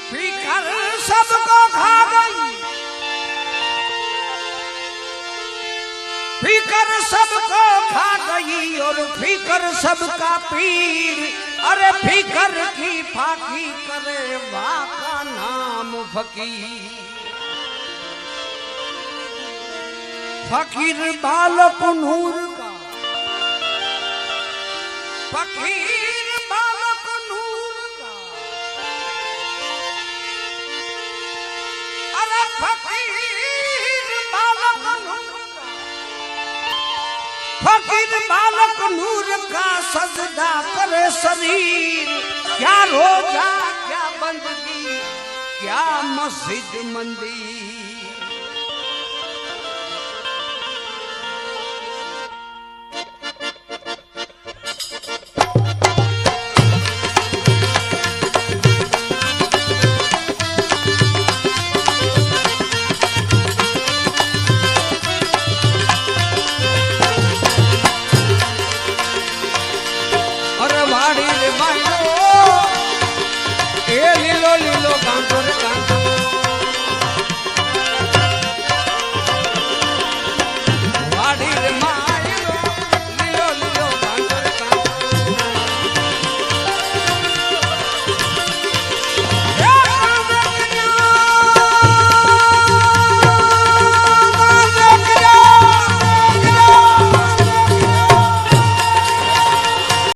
फिकर सबको खा गई, फिकर सबको खा गई और फिकर सबका पीर। अरे फिकर की फाकी करे वाह का नाम फकीर। फकीर बालक नूर का, फकीर बालक नूर का। अरे फकीर बालक नूर का, फकीर बालक नूर का सजदा करे शरीर। क्या रोजा क्या बंदगी क्या मस्जिद मंदिर।